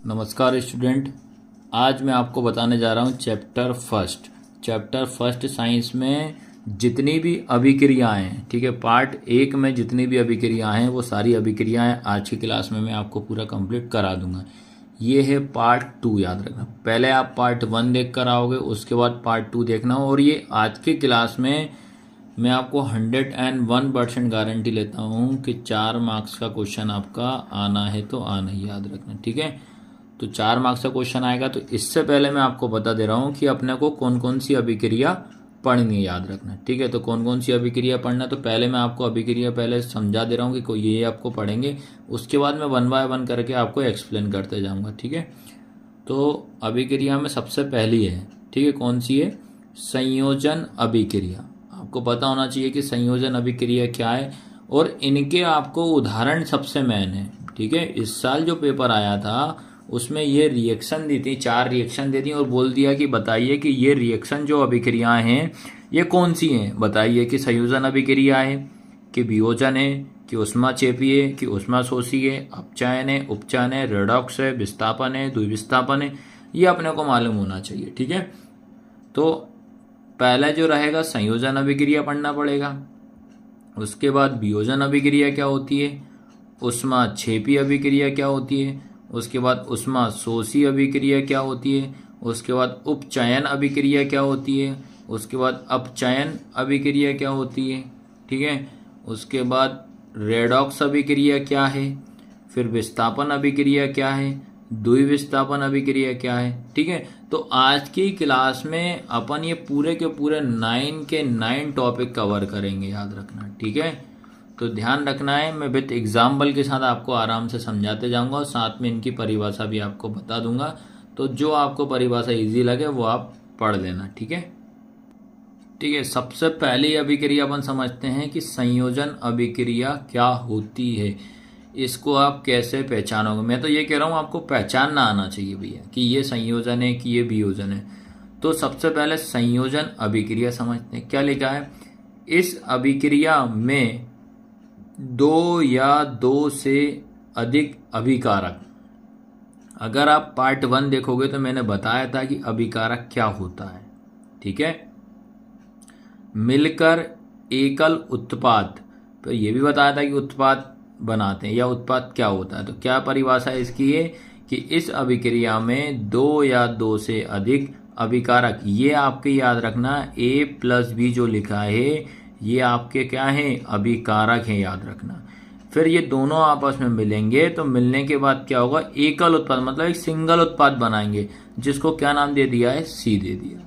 नमस्कार स्टूडेंट। आज मैं आपको बताने जा रहा हूँ चैप्टर फर्स्ट साइंस में जितनी भी अभिक्रियाएं हैं, ठीक है। पार्ट 1 में जितनी भी अभिक्रियाएं हैं वो सारी अभिक्रियाएं आज की क्लास में मैं आपको पूरा कंप्लीट करा दूंगा। ये है पार्ट 2, याद रखना। पहले आप पार्ट 1 देख कर आओगे, उसके बाद पार्ट 2 देखना। और ये आज की क्लास में मैं आपको 101% गारंटी लेता हूँ कि 4 मार्क्स का क्वेश्चन आपका आना है तो आना ही, याद रखना, ठीक है। तो 4 मार्क्स का क्वेश्चन आएगा। तो इससे पहले मैं आपको बता दे रहा हूँ कि अपने को कौन कौन सी अभिक्रिया पढ़नी है, याद रखना, ठीक है। तो कौन कौन सी अभिक्रिया पढ़ना, तो पहले मैं आपको अभिक्रिया पहले समझा दे रहा हूँ कि ये आपको पढ़ेंगे। उसके बाद मैं 1 बाय 1 करके आपको एक्सप्लेन करते जाऊँगा, ठीक है। तो अभिक्रिया में सबसे पहली है, ठीक है, कौन सी है? संयोजन अभिक्रिया। आपको पता होना चाहिए कि संयोजन अभिक्रिया क्या है और इनके आपको उदाहरण सबसे मेन है, ठीक है। इस साल जो पेपर आया था उसमें ये रिएक्शन दी थी, 4 रिएक्शन दे दी और बोल दिया कि बताइए कि ये रिएक्शन जो अभिक्रियाएं हैं ये कौन सी हैं। बताइए कि संयोजन अभिक्रिया है, कि वियोजन है, कि ऊष्माक्षेपी है, कि ऊष्माशोषी है, अपचयन है, उपचयन है, रेडॉक्स है, विस्थापन है, द्विविस्थापन है। ये अपने को मालूम होना चाहिए, ठीक है। तो पहला जो रहेगा संयोजन अभिक्रिया पढ़ना पड़ेगा। उसके बाद वियोजन अभिक्रिया क्या होती है, ऊष्माक्षेपी अभिक्रिया क्या होती है, उसके बाद ऊष्माशोषी अभिक्रिया क्या होती है, उसके बाद उपचयन अभिक्रिया क्या होती है, उसके बाद अपचयन अभिक्रिया क्या होती है, ठीक है। उसके बाद रेडॉक्स अभिक्रिया क्या है, फिर विस्थापन अभिक्रिया क्या है, द्विविस्थापन अभिक्रिया क्या है, ठीक है। तो आज की क्लास में अपन ये पूरे के पूरे 9 के 9 टॉपिक कवर करेंगे, याद रखना, ठीक है। तो ध्यान रखना है, मैं विथ एग्जाम्पल के साथ आपको आराम से समझाते जाऊंगा और साथ में इनकी परिभाषा भी आपको बता दूंगा। तो जो आपको परिभाषा इजी लगे वो आप पढ़ लेना, ठीक है। ठीक है, सबसे पहले अभिक्रिया अपन समझते हैं कि संयोजन अभिक्रिया क्या होती है। इसको आप कैसे पहचानोगे? मैं तो ये कह रहा हूँ आपको पहचानना आना चाहिए भैया कि ये संयोजन है कि ये वियोजन है। तो सबसे पहले संयोजन अभिक्रिया समझते हैं। क्या लिखा है? इस अभिक्रिया में 2 या 2 से अधिक अभिकारक। अगर आप पार्ट 1 देखोगे तो मैंने बताया था कि अभिकारक क्या होता है, ठीक है। मिलकर एकल उत्पाद, तो ये भी बताया था कि उत्पाद बनाते हैं या उत्पाद क्या होता है। तो क्या परिभाषा इसकी है कि इस अभिक्रिया में 2 या 2 से अधिक अभिकारक, ये आपके याद रखना A+B जो लिखा है ये आपके क्या है? अभिकारक हैं, याद रखना। फिर ये दोनों आपस में मिलेंगे तो मिलने के बाद क्या होगा? एकल उत्पाद, मतलब एक सिंगल उत्पाद बनाएंगे, जिसको क्या नाम दे दिया है? C दे दिया।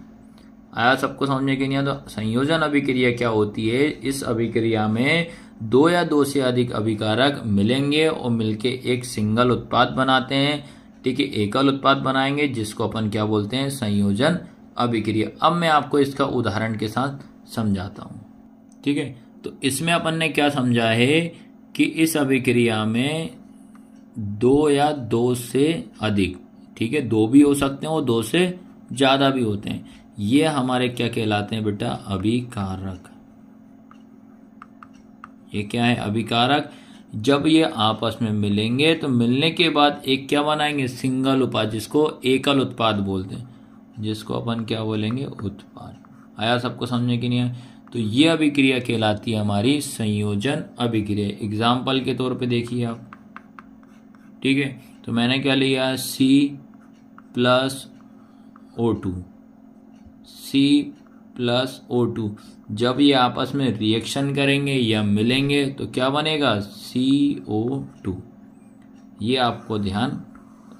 आया सबको समझने के नहीं? तो संयोजन अभिक्रिया क्या होती है? इस अभिक्रिया में 2 या 2 से अधिक अभिकारक मिलेंगे और मिलके एक सिंगल उत्पाद बनाते हैं, ठीक है, एकल उत्पाद बनाएंगे, जिसको अपन क्या बोलते हैं? संयोजन अभिक्रिया। अब मैं आपको इसका उदाहरण के साथ समझाता हूँ, ठीक है। तो इसमें अपन ने क्या समझा है कि इस अभिक्रिया में 2 या 2 से अधिक, ठीक है, 2 भी हो सकते हैं और 2 से ज्यादा भी होते हैं, ये हमारे क्या कहलाते हैं बेटा? अभिकारक। ये क्या है? अभिकारक। जब ये आपस में मिलेंगे तो मिलने के बाद एक क्या बनाएंगे? सिंगल उत्पाद, जिसको एकल उत्पाद बोलते हैं, जिसको अपन क्या बोलेंगे? उत्पाद। आया सबको समझने की नहीं है? तो ये अभिक्रिया कहलाती है हमारी संयोजन अभिक्रिया। एग्जाम्पल के तौर पे देखिए आप, ठीक है। तो मैंने क्या लिया? C+O2, C+O2। जब ये आपस में रिएक्शन करेंगे या मिलेंगे तो क्या बनेगा? CO2। ये आपको ध्यान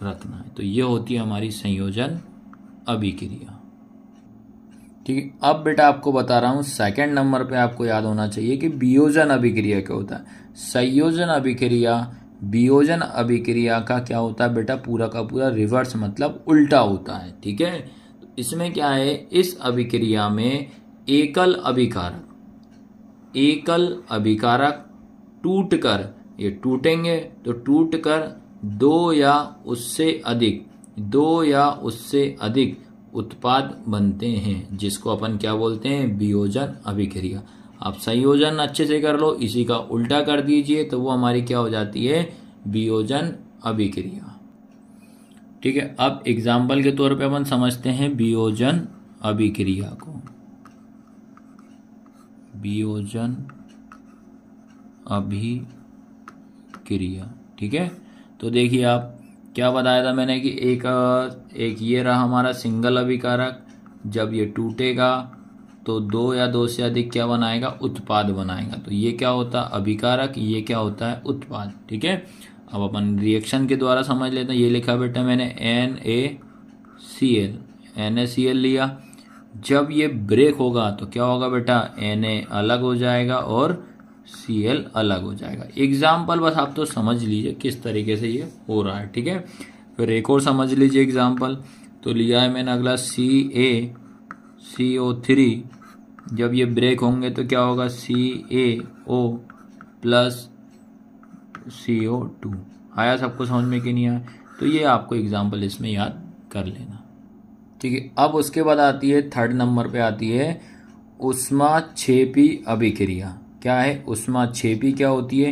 रखना है। तो ये होती है हमारी संयोजन अभिक्रिया, ठीक है। अब बेटा आपको बता रहा हूं, सेकंड नंबर पे आपको याद होना चाहिए कि वियोजन अभिक्रिया क्या होता है। संयोजन अभिक्रिया वियोजन अभिक्रिया का क्या होता है बेटा? पूरा का पूरा रिवर्स, मतलब उल्टा होता है, ठीक है। तो इसमें क्या है? इस अभिक्रिया में एकल अभिकारक टूटकर, ये टूटेंगे तो टूटकर 2 या उससे अधिक उत्पाद बनते हैं, जिसको अपन क्या बोलते हैं? वियोजन अभिक्रिया। आप संयोजन अच्छे से कर लो, इसी का उल्टा कर दीजिए तो वो हमारी क्या हो जाती है? वियोजन अभिक्रिया। ठीक है, अब एग्जाम्पल के तौर पे अपन समझते हैं वियोजन अभिक्रिया को। वियोजन अभिक्रिया, ठीक है। तो देखिए आप, क्या बताया था मैंने कि एक ये रहा हमारा सिंगल अभिकारक, जब ये टूटेगा तो दो या दो से अधिक क्या बनाएगा, उत्पाद बनाएगा। तो ये क्या होता है, अभिकारक, ये क्या होता है, उत्पाद, ठीक है। अब अपन रिएक्शन के द्वारा समझ लेते हैं। ये लिखा बेटा मैंने NaCl, NaCl लिया। जब ये ब्रेक होगा तो क्या होगा बेटा, Na अलग हो जाएगा और Cl अलग हो जाएगा। एग्जाम्पल बस आप तो समझ लीजिए किस तरीके से ये हो रहा है, ठीक है। फिर एक और समझ लीजिए एग्जाम्पल। तो लिया है मैंने अगला CaCO3, जब ये ब्रेक होंगे तो क्या होगा, CaO प्लस CO2। आया सबको समझ में कि नहीं आया? तो ये आपको एग्जाम्पल इसमें याद कर लेना, ठीक है। अब उसके बाद आती है, थर्ड नंबर पे आती है ऊष्माक्षेपी अभिक्रिया। क्या है ऊष्माक्षेपी? क्या होती है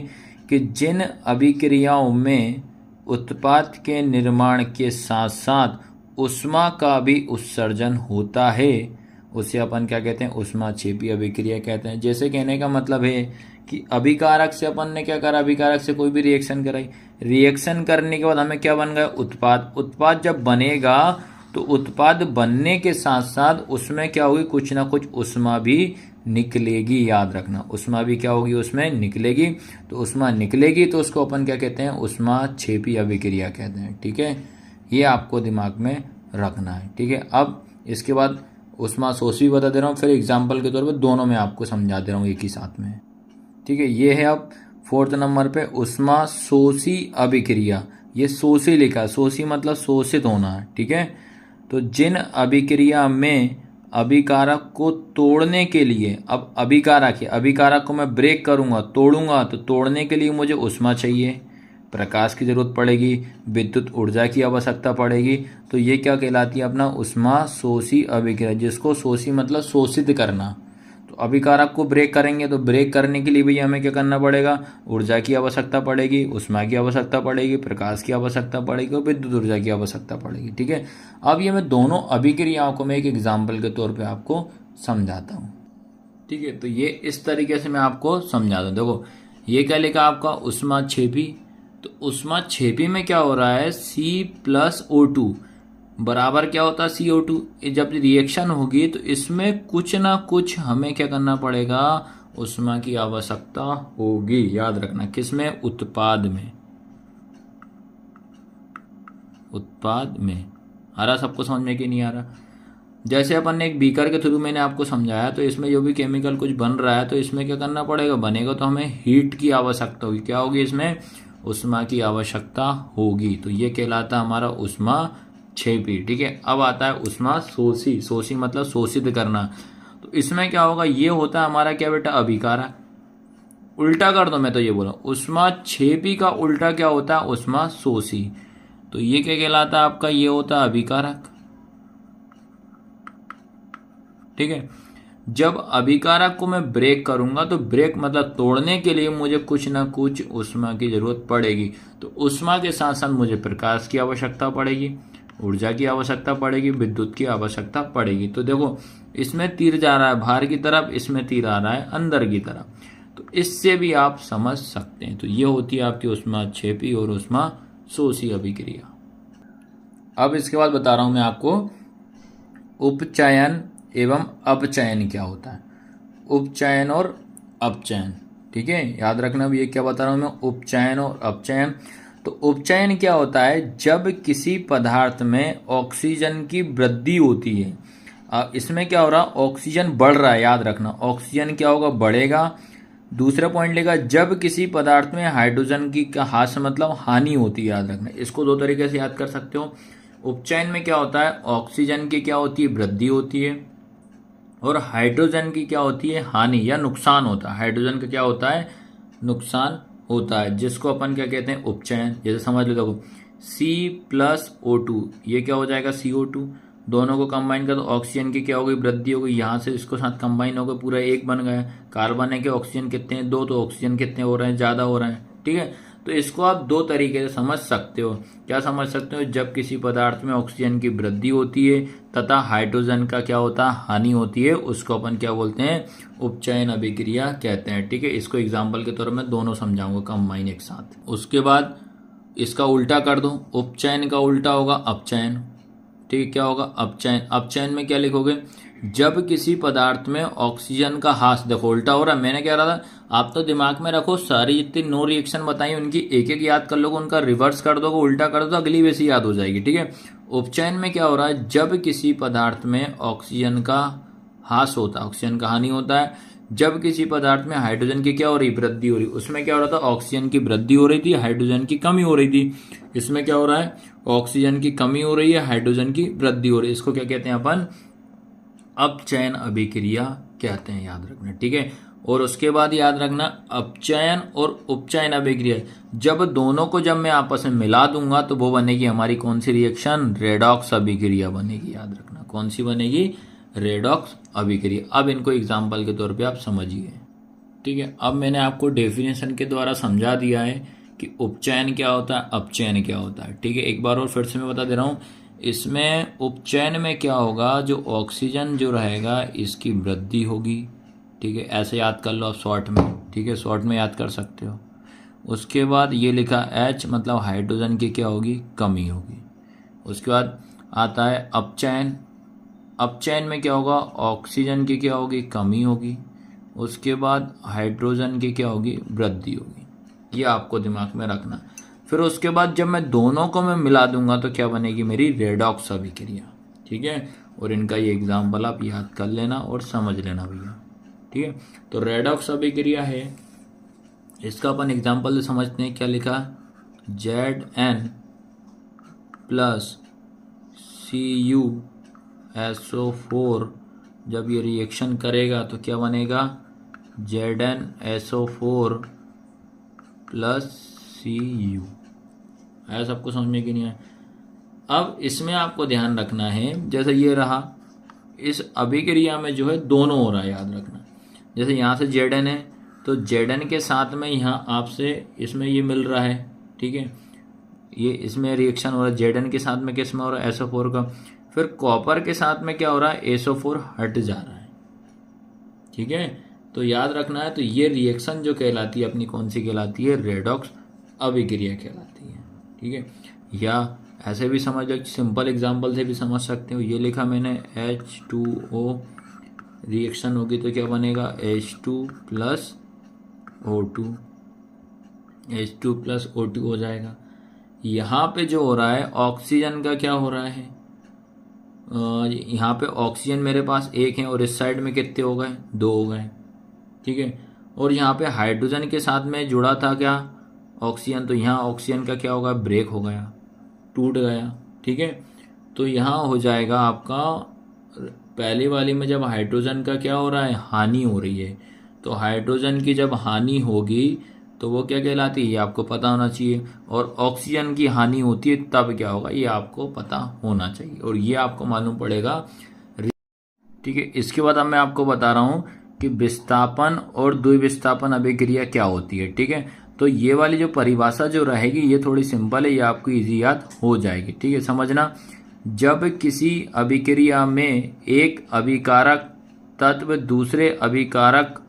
कि जिन अभिक्रियाओं में उत्पाद के निर्माण के साथ साथ ऊष्मा का भी उत्सर्जन होता है, उसे अपन क्या कहते हैं, ऊष्माक्षेपी अभिक्रिया कहते हैं। जैसे कहने का मतलब है कि अभिकारक से अपन ने क्या करा, अभिकारक से कोई भी रिएक्शन कराई, रिएक्शन करने के बाद हमें क्या बन गया, उत्पाद। उत्पाद जब बनेगा तो उत्पाद बनने के साथ साथ उसमें क्या होगी, कुछ ना कुछ ऊष्मा भी निकलेगी। याद रखना, ऊष्मा भी क्या होगी, उसमें निकलेगी। तो ऊष्मा निकलेगी तो उसको अपन क्या कहते हैं, ऊष्माक्षेपी अभिक्रिया कहते हैं, ठीक है। ये आपको दिमाग में रखना है, ठीक है। अब इसके बाद ऊष्माशोषी बता दे रहा हूँ, फिर एग्जाम्पल के तौर पर दोनों में आपको समझा दे रहा हूँ एक ही साथ में, ठीक है। ये है अब फोर्थ नंबर पे ऊष्माशोषी अभिक्रिया। ये शोषी लिखा, शोषी मतलब शोषित होना है, ठीक है। तो जिन अभिक्रिया में अभिकारक को तोड़ने के लिए, अब अभिकारक है, अभिकारक को मैं ब्रेक करूंगा, तोड़ूंगा, तो तोड़ने के लिए मुझे ऊष्मा चाहिए, प्रकाश की जरूरत पड़ेगी, विद्युत ऊर्जा की आवश्यकता पड़ेगी। तो ये क्या कहलाती है, अपना ऊष्माशोषी अभिक्रिया, जिसको शोषी मतलब शोषित करना। तो अभिकारक को ब्रेक करेंगे तो ब्रेक करने के लिए भी हमें क्या करना पड़ेगा, ऊर्जा की आवश्यकता पड़ेगी, ऊष्मा की आवश्यकता पड़ेगी, प्रकाश की आवश्यकता पड़ेगी और विद्युत ऊर्जा की आवश्यकता पड़ेगी, ठीक है। अब ये मैं दोनों अभिक्रियाओं को मैं एक एग्जाम्पल के तौर पे आपको समझाता हूँ, ठीक है। तो ये इस तरीके से मैं आपको समझाता हूँ। देखो ये क्या लिखा आपका, ऊष्माक्षेपी। तो ऊष्माक्षेपी में क्या हो रहा है, C+O2 बराबर क्या होता है, CO2। जब रिएक्शन होगी तो इसमें कुछ ना कुछ हमें क्या करना पड़ेगा, ऊष्मा की आवश्यकता होगी। याद रखना, किसमें, उत्पाद में, उत्पाद में। आ रहा सबको समझ में कि नहीं आ रहा? जैसे अपन ने एक बीकर के थ्रू मैंने आपको समझाया, तो इसमें जो भी केमिकल कुछ बन रहा है तो इसमें क्या करना पड़ेगा, बनेगा तो हमें हीट की आवश्यकता होगी। क्या होगी, इसमें ऊष्मा की आवश्यकता होगी। तो ये कहलाता है हमारा ऊष्माक्षेपी, ठीक है। अब आता है ऊष्माशोषी। शोषी मतलब शोषित करना। तो इसमें क्या होगा, ये होता है हमारा क्या बेटा, अभिकारक। उल्टा कर दो, मैं तो ये बोला ऊष्माक्षेपी का उल्टा क्या होता है, ऊष्माशोषी। तो ये क्या कहलाता है आपका, ये होता है अभिकारक, ठीक है। जब अभिकारक को मैं ब्रेक करूंगा तो ब्रेक मतलब तोड़ने के लिए मुझे कुछ ना कुछ ऊष्मा की जरूरत पड़ेगी। तो ऊष्मा के साथ साथ मुझे प्रकाश की आवश्यकता पड़ेगी, ऊर्जा की आवश्यकता पड़ेगी, विद्युत की आवश्यकता पड़ेगी। तो देखो इसमें तीर जा रहा है बाहर की तरफ, इसमें तीर आ रहा है अंदर की तरफ। तो इससे भी आप समझ सकते हैं। तो ये होती है आपकी ऊष्माक्षेपी और ऊष्माशोषी अभिक्रिया। अब इसके बाद बता रहा हूं मैं आपको उपचयन एवं अपचयन क्या होता है। उपचयन और अपचयन, ठीक है। याद रखना भी, ये क्या बता रहा हूं मैं, उपचयन और अपचयन। तो उपचयन क्या होता है, जब किसी पदार्थ में ऑक्सीजन की वृद्धि होती है। इसमें क्या हो रहा है, ऑक्सीजन बढ़ रहा है। याद रखना, ऑक्सीजन क्या होगा, बढ़ेगा। दूसरा पॉइंट लेगा, जब किसी पदार्थ में हाइड्रोजन की ह्रास मतलब हानि होती है। याद रखना, इसको दो तरीके से याद कर सकते हो। उपचयन में क्या होता है, ऑक्सीजन की क्या होती है, वृद्धि होती है, और हाइड्रोजन की क्या होती है, हानि या नुकसान होता है। हाइड्रोजन का क्या होता है, नुकसान होता है, जिसको अपन क्या कहते हैं, उपचयन। जैसे समझ लो, देखो C+O2 ये क्या हो जाएगा, CO2। दोनों को कंबाइन कर दो, ऑक्सीजन की क्या हो गई, वृद्धि हो गई। यहाँ से इसको साथ कंबाइन हो गए, पूरा एक बन गया। कार्बन है कि ऑक्सीजन कितने हैं, दो, तो ऑक्सीजन कितने हो रहे हैं, ज्यादा हो रहे हैं, ठीक है। तो इसको आप दो तरीके से समझ सकते हो। क्या समझ सकते हो? जब किसी पदार्थ में ऑक्सीजन की वृद्धि होती है तथा हाइड्रोजन का क्या होता है, हानि होती है, उसको अपन क्या बोलते हैं, उपचयन अभिक्रिया कहते हैं। ठीक है, इसको एग्जाम्पल के तौर में दोनों समझाऊंगा कंबाइन एक साथ। उसके बाद इसका उल्टा कर दो, उपचयन का उल्टा होगा अपचयन। ठीक है, क्या होगा, अपचयन। अपचयन में क्या लिखोगे, जब किसी पदार्थ में ऑक्सीजन का ह्रास, देखो उल्टा हो रहा है। मैंने क्या रहा था, आप तो दिमाग में रखो, सारी जितनी नो रिएक्शन बताई उनकी एक एक याद कर लोगे, उनका रिवर्स कर दोगे, उल्टा कर दो, अगली वैसी याद हो जाएगी। ठीक है, उपचयन में क्या हो रहा है, जब किसी पदार्थ में ऑक्सीजन का ह्रास होता है, ऑक्सीजन का हानि होता है, जब किसी पदार्थ में हाइड्रोजन की क्या हो रही, वृद्धि हो रही। उसमें क्या हो रहा था, ऑक्सीजन की वृद्धि हो रही थी, हाइड्रोजन की कमी हो रही थी। इसमें क्या हो रहा है, ऑक्सीजन की कमी हो रही है, हाइड्रोजन की वृद्धि हो रही है। इसको क्या कहते हैं अपन, अपचयन अभिक्रिया कहते हैं, याद रखना। ठीक है, और उसके बाद याद रखना, अपचयन और उपचयन अभिक्रिया, जब दोनों को जब मैं आपस में मिला दूंगा तो वो बनेगी हमारी कौन सी रिएक्शन, रेडॉक्स अभिक्रिया बनेगी। याद रखना कौन सी बनेगी, रेडॉक्स अभिक्रिया। अब इनको एग्जाम्पल के तौर पे आप समझिए। ठीक है, अब मैंने आपको डेफिनेशन के द्वारा समझा दिया है कि उपचयन क्या होता है, अपचयन क्या होता है। ठीक है, एक बार और फिर से मैं बता दे रहा हूँ। इसमें उपचयन में क्या होगा, जो ऑक्सीजन जो रहेगा इसकी वृद्धि होगी। ठीक है, ऐसे याद कर लो आप शॉर्ट में। ठीक है, शॉर्ट में याद कर सकते हो। उसके बाद ये लिखा H, मतलब हाइड्रोजन की क्या होगी, कमी होगी। उसके बाद आता है अपचयन। अपचयन में क्या होगा, ऑक्सीजन की क्या होगी, कमी होगी। उसके बाद हाइड्रोजन की क्या होगी, वृद्धि होगी। ये आपको दिमाग में रखना। फिर उसके बाद जब मैं दोनों को मैं मिला दूंगा तो क्या बनेगी मेरी, रेडॉक्स अभिक्रिया। ठीक है, और इनका ये एग्जाम्पल आप याद कर लेना और समझ लेना भैया। ठीक है, तो रेडॉक्स अभिक्रिया है, इसका अपन एग्जाम्पल से समझते हैं। क्या लिखा, Zn प्लस CuSO4 जब ये रिएक्शन करेगा तो क्या बनेगा, ZnSO4 प्लस Cu। है सबको समझ में कि नहीं है? अब इसमें आपको ध्यान रखना है, जैसे ये रहा, इस अभिक्रिया में जो है दोनों हो रहा है, याद रखना। जैसे यहाँ से Zn है तो Zn के साथ में यहाँ आपसे इसमें ये मिल रहा है। ठीक है, ये इसमें रिएक्शन हो रहा है, Zn के साथ में किस में हो रहा है, SO4 का। फिर कॉपर के साथ में क्या हो रहा है, SO4 हट जा रहा है। ठीक है, तो याद रखना है। तो ये रिएक्शन जो कहलाती है अपनी, कौन सी कहलाती है, रेडॉक्स अभिक्रिया कहलाती है। ठीक है, या ऐसे भी समझ लो, सिंपल एग्जांपल से भी समझ सकते हो। ये लिखा मैंने H2O रिएक्शन होगी तो क्या बनेगा, H2 plus O2, H2 plus O2 हो जाएगा। यहाँ पे जो हो रहा है ऑक्सीजन का क्या हो रहा है, यहाँ पे ऑक्सीजन मेरे पास एक है और इस साइड में कितने हो गए, दो हो गए। ठीक है, और यहाँ पे हाइड्रोजन के साथ में जुड़ा था क्या, ऑक्सीजन, तो यहाँ ऑक्सीजन का क्या होगा, ब्रेक हो गया, टूट गया। ठीक है, तो यहाँ हो जाएगा आपका, पहली वाली में जब हाइड्रोजन का क्या हो रहा है, हानि हो रही है, तो हाइड्रोजन की जब हानि होगी तो वो क्या कहलाती है, ये आपको पता होना चाहिए। और ऑक्सीजन की हानि होती है तब क्या होगा, ये आपको पता होना चाहिए और ये आपको मालूम पड़ेगा। ठीक है, इसके बाद अब मैं आपको बता रहा हूँ कि विस्थापन और द्विविस्थापन अभिक्रिया क्या होती है। ठीक है, तो ये वाली जो परिभाषा जो रहेगी ये थोड़ी सिंपल है, ये आपको इजी याद हो जाएगी। ठीक है, समझना, जब किसी अभिक्रिया में एक अभिकारक तत्व दूसरे अभिकारक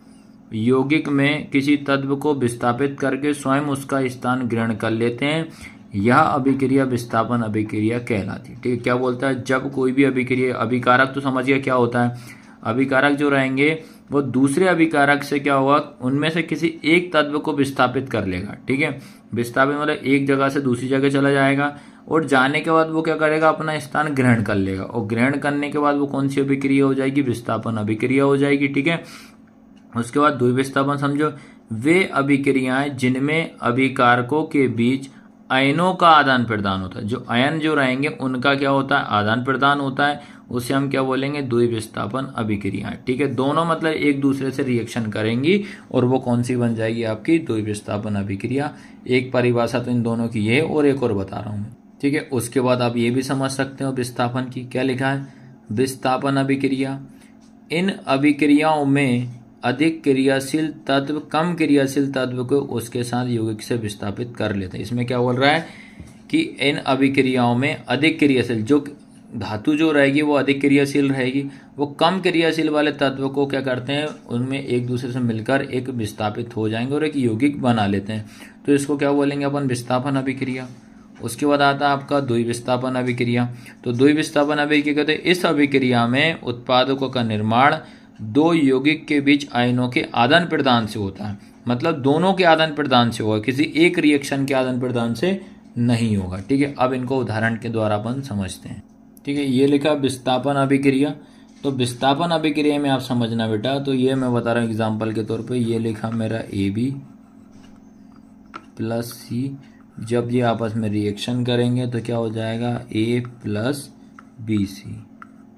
यौगिक में किसी तत्व को विस्थापित करके स्वयं उसका स्थान ग्रहण कर लेते हैं, यह अभिक्रिया विस्थापन अभिक्रिया कहलाती है। ठीक है, क्या बोलता है, जब कोई भी अभिक्रिया, अभिकारक तो समझिए क्या होता है, अभिकारक जो रहेंगे वो दूसरे अभिकारक से क्या होगा, उनमें से किसी एक तत्व को विस्थापित कर लेगा। ठीक है, विस्थापित मतलब एक जगह से दूसरी जगह चला जाएगा और जाने के बाद वो क्या करेगा, अपना स्थान ग्रहण कर लेगा और ग्रहण करने के बाद वो कौन सी अभिक्रिया हो जाएगी, विस्थापन अभिक्रिया हो जाएगी। ठीक है, उसके बाद द्विविस्थापन समझो, वे अभिक्रियाएं जिनमें अभिकारकों के बीच आयनों का आदान प्रदान होता है, जो आयन जो रहेंगे उनका क्या होता है, आदान प्रदान होता है, उसे हम क्या बोलेंगे, द्विविस्थापन अभिक्रियाएं। ठीक है, दोनों मतलब एक दूसरे से रिएक्शन करेंगी और वो कौन सी बन जाएगी, आपकी द्विविस्थापन अभिक्रिया। एक परिभाषा तो इन दोनों की ये, और एक और बता रहा हूं मैं। ठीक है, उसके बाद आप ये भी समझ सकते हो विस्थापन की, क्या लिखा है, विस्थापन अभिक्रिया, इन अभिक्रियाओं में अधिक क्रियाशील तत्व कम क्रियाशील तत्व को उसके साथ यौगिक से विस्थापित कर लेते हैं। इसमें क्या बोल रहा है कि इन अभिक्रियाओं में अधिक क्रियाशील जो धातु जो रहेगी वो अधिक क्रियाशील रहेगी, वो कम क्रियाशील वाले तत्व को क्या करते हैं, उनमें एक दूसरे से मिलकर एक विस्थापित हो जाएंगे और एक यौगिक बना लेते हैं। तो इसको क्या बोलेंगे अपन, विस्थापन अभिक्रिया। उसके बाद आता है आपका द्विविस्थापन अभिक्रिया। तो द्विविस्थापन अभिक्रिया कहते हैं इस अभिक्रिया में उत्पादकों का निर्माण दो यौगिक के बीच आयनों के आदान प्रदान से होता है, मतलब दोनों के आदान प्रदान से होगा, किसी एक रिएक्शन के आदान प्रदान से नहीं होगा। ठीक है, अब इनको उदाहरण के द्वारा अपन समझते हैं। ठीक है, ये लिखा विस्थापन अभिक्रिया। तो विस्थापन अभिक्रिया में आप समझना बेटा, तो ये मैं बता रहा हूँ एग्जाम्पल के तौर पे, ये लिखा मेरा AB प्लस C, जब ये आपस में रिएक्शन करेंगे तो क्या हो जाएगा A प्लस BC।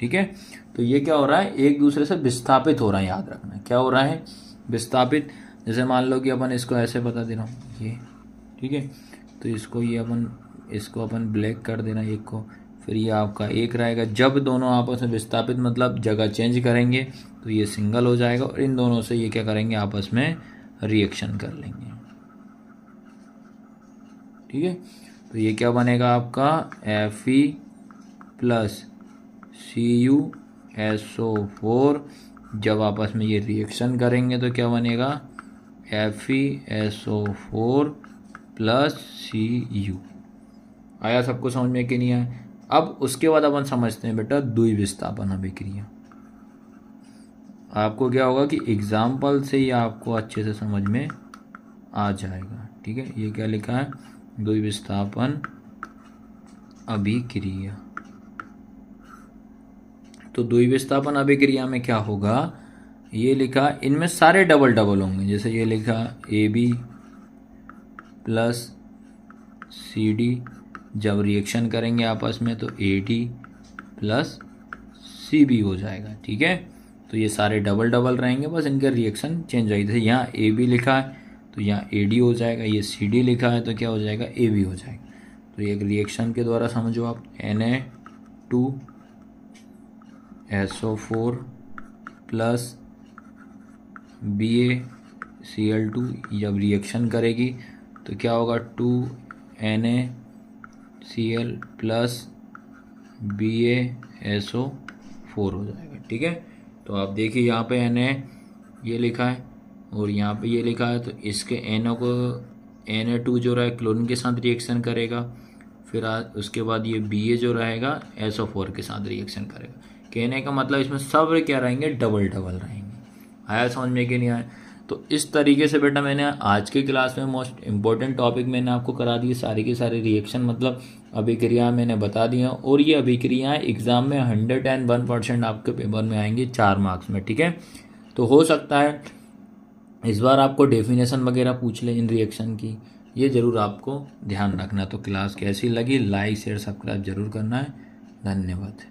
ठीक है, तो ये क्या हो रहा है, एक दूसरे से विस्थापित हो रहा है, याद रखना क्या हो रहा है, विस्थापित। जैसे मान लो कि अपन इसको ऐसे बता दे रहा हूँ ये, ठीक है, तो इसको अपन ब्लैक कर देना एक को, फिर ये आपका एक रहेगा। जब दोनों आपस में विस्थापित मतलब जगह चेंज करेंगे तो ये सिंगल हो जाएगा और इन दोनों से ये क्या करेंगे, आपस में रिएक्शन कर लेंगे। ठीक है, तो ये क्या बनेगा आपका Fe प्लस CuSO4, जब आपस में ये रिएक्शन करेंगे तो क्या बनेगा FeSO4 प्लस Cu। आया सबको समझ में कि नहीं आया? अब उसके बाद अपन समझते हैं बेटा द्विविस्थापन अभिक्रिया। आपको क्या होगा कि एग्जाम्पल से ही आपको अच्छे से समझ में आ जाएगा। ठीक है, ये क्या लिखा है, द्विविस्थापन अभिक्रिया। तो द्विविस्थापन अभिक्रिया में क्या होगा, ये लिखा इनमें सारे डबल डबल होंगे। जैसे ये लिखा AB प्लस CD, जब रिएक्शन करेंगे आपस में तो AD प्लस CB हो जाएगा। ठीक है, तो ये सारे डबल डबल रहेंगे, बस इनका रिएक्शन चेंज होगी। जैसे यहाँ AB लिखा है तो यहाँ AD हो जाएगा, ये CD लिखा है तो क्या हो जाएगा, AB हो जाएगा। तो ये रिएक्शन के द्वारा समझो आप, Na2SO4 प्लस BaCl2, जब रिएक्शन करेगी तो क्या होगा, 2NaCl प्लस BaSO4 हो जाएगा। ठीक है, तो आप देखिए यहाँ पे Na ये लिखा है और यहाँ पे ये लिखा है, तो इसके NO को Na2 जो रहा क्लोरीन के साथ रिएक्शन करेगा, फिर उसके बाद ये Ba जो रहेगा SO4 के साथ रिएक्शन करेगा। कहने का मतलब इसमें सब क्या रहेंगे, डबल डबल रहेंगे। आया समझ में कि नहीं आया? तो इस तरीके से बेटा मैंने आज की क्लास में मोस्ट इम्पोर्टेंट टॉपिक मैंने आपको करा दिए, सारी की सारी रिएक्शन मतलब अभिक्रिया मैंने बता दी हैं, और ये अभिक्रियाएं एग्जाम में 101% आपके पेपर में आएंगी 4 मार्क्स में। ठीक है, तो हो सकता है इस बार आपको डेफिनेशन वगैरह पूछ ले इन रिएक्शन की, ये ज़रूर आपको ध्यान रखना। तो क्लास कैसी लगी, लाइक शेयर सब्सक्राइब जरूर करना है। धन्यवाद।